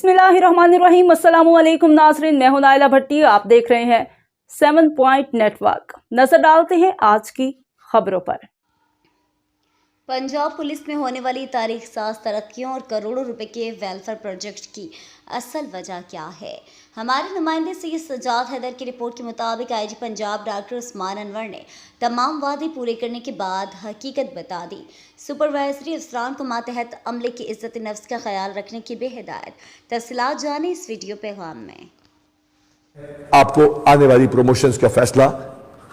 बिस्मिल्लाहिर्रहमानिर्रहीम। अस्सलामु अलैकुम नाज़रीन, मैं हूं नाइला भट्टी। आप देख रहे हैं 7 पॉइंट नेटवर्क। नजर डालते हैं आज की खबरों पर। पंजाब पुलिस में होने वाली तारीख साज तरक्कियों और करोड़ों रुपए के वेलफेयर प्रोजेक्ट की असल वजह क्या है? हमारे नुमाइंदे सैयद सज्जाद हैदर की रिपोर्ट के मुताबिक आईजी पंजाब डॉक्टर उस्मान अनवर ने तमाम वादे पूरे करने के बाद हकीकत बता दी। सुपरवाइजरी अफसरान को मातहत अमले की इज्जत नफ्स का ख्याल रखने की बेहिदायत। तफसीलात जाने इस वीडियो पैगाम में। आपको आने वाली प्रमोशंस का फैसला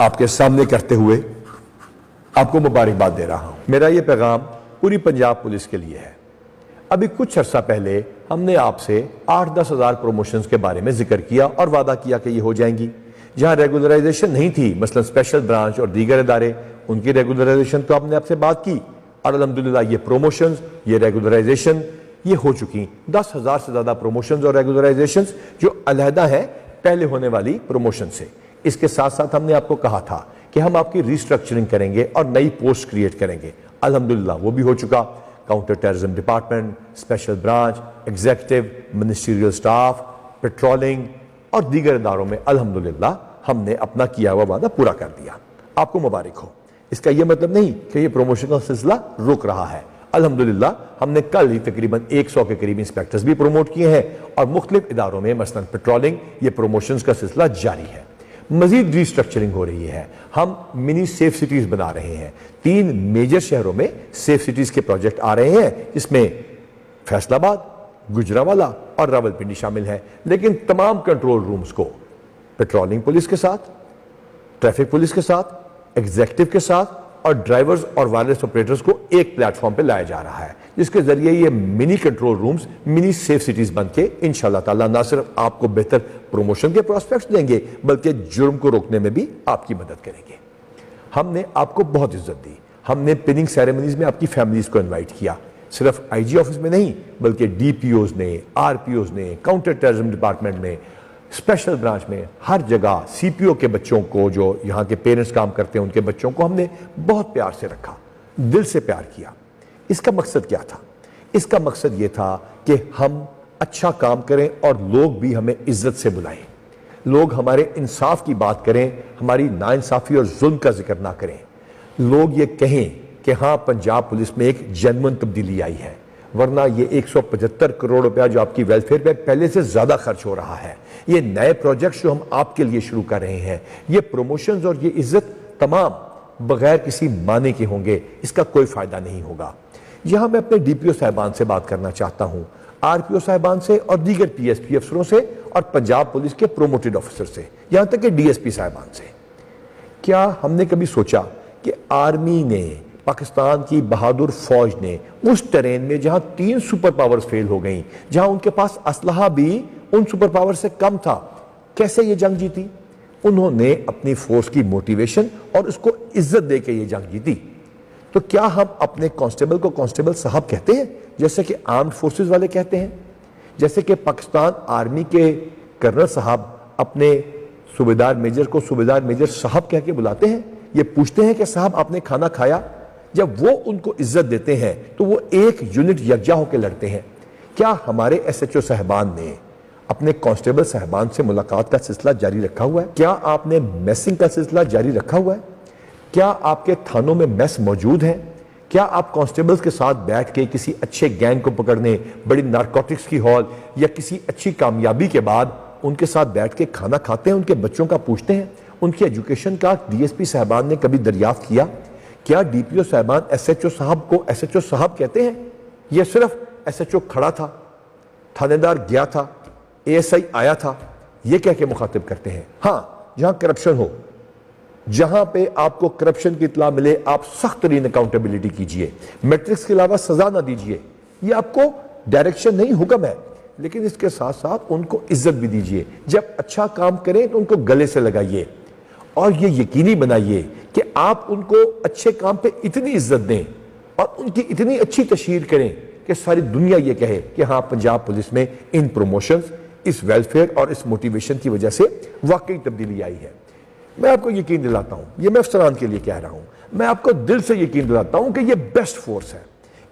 आपके सामने करते हुए आपको मुबारकबाद दे रहा हूं। मेरा यह पैगाम पूरी पंजाब पुलिस के लिए है। अभी कुछ अर्सा पहले हमने आपसे 8-10 हज़ार प्रमोशंस के बारे में जिक्र किया और वादा किया कि ये हो जाएंगी। जहां रेगुलराइजेशन नहीं थी, मसलन स्पेशल ब्रांच और दीगर इदारे, उनकी रेगुलराइजेशन तो आपने आपसे बात की और अल्हम्दुलिल्लाह ये प्रमोशंस, ये रेगुलराइजेशन ये हो चुकी। 10,000 से ज्यादा प्रमोशंस और रेगुलराइजेशंस जो अलहदा है पहले होने वाली प्रमोशन से। इसके साथ साथ हमने आपको कहा था कि हम आपकी रिस्ट्रक्चरिंग करेंगे और नई पोस्ट क्रिएट करेंगे। अल्हम्दुलिल्लाह वो भी हो चुका। Counter terrorism department, special branch, executive, ministerial staff, patrolling और दीगर इदारों में अल्हम्दुलिल्लाह हमने अपना किया हुआ वादा पूरा कर दिया। आपको मुबारक हो। इसका यह मतलब नहीं कि ये प्रमोशन का सिलसिला रुक रहा है। अल्हम्दुलिल्लाह हमने कल ही तकरीबन 100 के करीब इंस्पेक्टर्स भी प्रमोट किए हैं और मुख्तलिफ इदारों में मसलन पेट्रोलिंग, ये प्रमोशंस का सिलसिला जारी है। मजीद रिस्ट्रक्चरिंग हो रही है। हम मिनी सेफ सिटीज बना रहे हैं। 3 मेजर शहरों में सेफ सिटीज के प्रोजेक्ट आ रहे हैं, जिसमें फैसलाबाद, गुजरांवाला और रावलपिंडी शामिल है। लेकिन तमाम कंट्रोल रूम्स को पेट्रोलिंग पुलिस के साथ, ट्रैफिक पुलिस के साथ, एग्जीक्यूटिव के साथ और ड्राइवर्स और वायरलेस ऑपरेटर्स को एक प्लेटफॉर्म पे लाया जा रहा है, जिसके जरिए ये mini control rooms mini safe cities बन के इंशाल्लाह ताला न सिर्फ आपको बेहतर प्रमोशन के प्रोस्पेक्ट्स देंगे बल्कि जुर्म को रोकने में भी आपकी मदद करेंगे। हमने आपको बहुत इज्जत दी। हमने पिनिंग सेरेमनीज में आपकी फैमिलीज को इन्वाइट किया, सिर्फ आईजी ऑफिस में नहीं बल्कि डीपीओज ने, आरपीओज ने, काउंटर टेररिज्म डिपार्टमेंट में, स्पेशल ब्रांच में, हर जगह सीपीओ के बच्चों को, जो यहाँ के पेरेंट्स काम करते हैं उनके बच्चों को हमने बहुत प्यार से रखा, दिल से प्यार किया। इसका मकसद क्या था? इसका मकसद यह था कि हम अच्छा काम करें और लोग भी हमें इज्जत से बुलाएं, लोग हमारे इंसाफ की बात करें, हमारी नाइंसाफी और जुल्म का जिक्र ना करें। लोग ये कहें कि हाँ पंजाब पुलिस में एक जेन्युइन तब्दीली आई है, वरना ये 175 करोड़ रुपया जो आपकी वेलफेयर पे पहले से ज्यादा खर्च हो रहा है, ये नए प्रोजेक्ट्स जो हम आपके लिए शुरू कर रहे हैं, ये प्रमोशंस और ये इज्जत तमाम बगैर किसी माने के होंगे। इसका कोई फायदा नहीं होगा। यहां मैं अपने डीपीओ साहिबान से बात करना चाहता हूं, आरपीओ साहिबान से और दीगर पीएसपी अफसरों से और पंजाब पुलिस के प्रोमोटेड ऑफिसर से, यहां तक कि डीएसपी साहिबान से। क्या हमने कभी सोचा कि आर्मी ने, पाकिस्तान की बहादुर फौज ने उस टेरेन में जहां 3 सुपर पावर्स फेल हो गई, जहां उनके पास असलहा भी उन सुपर पावर से कम था, कैसे ये जंग जीती? उन्होंने अपनी फोर्स की मोटिवेशन और उसको इज्जत देकर ये जंग जीती। तो क्या हम अपने कांस्टेबल को कांस्टेबल साहब कहते हैं जैसे कि आर्म्ड फोर्सेस वाले कहते हैं? जैसे कि पाकिस्तान आर्मी के कर्नल साहब अपने सूबेदार मेजर को सूबेदार मेजर साहब कह के बुलाते हैं, ये पूछते हैं कि साहब आपने खाना खाया? जब वो उनको इज्जत देते हैं तो वो एक यूनिट यकजा होकर लड़ते हैं। क्या हमारे एसएचओ साहबान ने अपने कांस्टेबल साहबान से मुलाकात का सिलसिला जारी रखा हुआ है? क्या आपने मेसिंग का सिलसिला जारी रखा हुआ है? क्या आपके थानों में मेस मौजूद है? क्या आप कांस्टेबल्स के साथ बैठ के किसी अच्छे गैंग को पकड़ने, बड़ी नारकोटिक्स की हॉल या किसी अच्छी कामयाबी के बाद उनके साथ बैठ के खाना खाते हैं, उनके बच्चों का पूछते हैं? उनकी एजुकेशन का डीएसपी साहबान ने कभी दरियाफ्त किया? क्या डीपीओ साहबान एसएचओ साहब को एसएचओ साहब कहते हैं? यह सिर्फ एसएचओ खड़ा था, थानेदार गया था, एएसआई आया था, यह कह के मुखातिब करते हैं? हाँ, जहां करप्शन हो, जहां पे आपको करप्शन की इत्तला मिले, आप सख्त तरीन अकाउंटेबिलिटी कीजिए, मैट्रिक्स के अलावा सजा ना दीजिए। ये आपको डायरेक्शन नहीं, हुक्म है, लेकिन इसके साथ साथ उनको इज्जत भी दीजिए। जब अच्छा काम करें तो उनको गले से लगाइए और ये यकीनी बनाइए कि आप उनको अच्छे काम पे इतनी इज्जत दें और उनकी इतनी अच्छी तशहीर करें कि सारी दुनिया ये कहे कि हाँ पंजाब पुलिस में इन प्रमोशंस, इस वेलफेयर और इस मोटिवेशन की वजह से वाकई तब्दीली आई है। मैं आपको यकीन दिलाता हूं, ये मैं अफसरान के लिए कह रहा हूं, मैं आपको दिल से यकीन दिलाता हूं कि ये बेस्ट फोर्स है।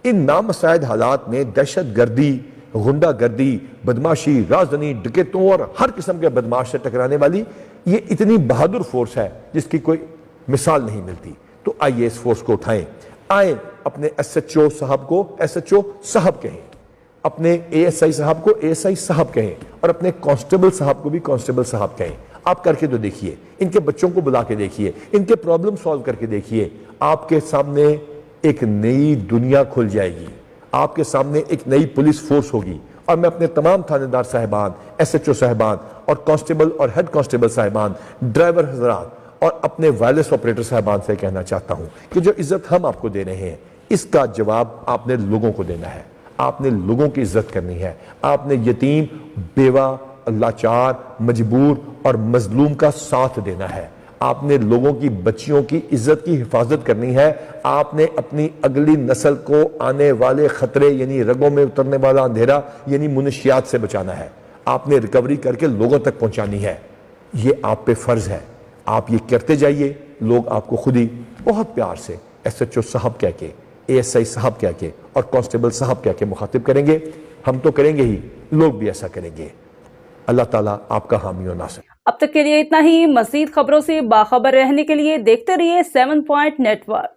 इन नामसाइद हालात में दहशत गर्दी गुंडा गर्दी, बदमाशी, राजधानी, डकैतों और हर किस्म के बदमाश से टकराने वाली ये इतनी बहादुर फोर्स है जिसकी कोई मिसाल नहीं मिलती। तो आइए इस फोर्स को उठाएं, आए अपने SHO साहब को SHO साहब कहें, अपने ASI साहब को ASI साहब कहें और अपने कांस्टेबल साहब को भी कांस्टेबल साहब कहें। आप करके तो देखिए, इनके बच्चों को बुला के देखिए, इनके प्रॉब्लम सॉल्व करके देखिए, आपके सामने एक नई दुनिया खुल जाएगी, आपके सामने एक नई पुलिस फोर्स होगी। और मैं अपने तमाम थानेदार साहिबान, SHO साहिबान और कांस्टेबल और हेड कांस्टेबल साहिबान, ड्राइवर हजरात और अपने वायरलेस ऑपरेटर साहिबान से कहना चाहता हूं कि जो इज्जत हम आपको दे रहे हैं इसका जवाब आपने लोगों को देना है। आपने लोगों की इज्जत करनी है। आपने यतीम, बेवा, लाचार, मजबूर और मजलूम का साथ देना है। आपने लोगों की बच्चियों की इज्जत की हिफाजत करनी है। आपने अपनी अगली नस्ल को आने वाले खतरे यानी रगों में उतरने वाला अंधेरा यानी मुनशियात से बचाना है। आपने रिकवरी करके लोगों तक पहुंचानी है। ये आप पे फर्ज है। आप ये करते जाइए, लोग आपको खुद ही बहुत प्यार से SHO साहब कह के, ASI साहब कह के और कांस्टेबल साहब कह के मुखातिब करेंगे। हम तो करेंगे ही, लोग भी ऐसा करेंगे। अल्लाह ताला आपका हामी और नासिर। अब तक के लिए इतना ही। मज़ीद खबरों से बाखबर रहने के लिए देखते रहिए 7 पॉइंट नेटवर्क।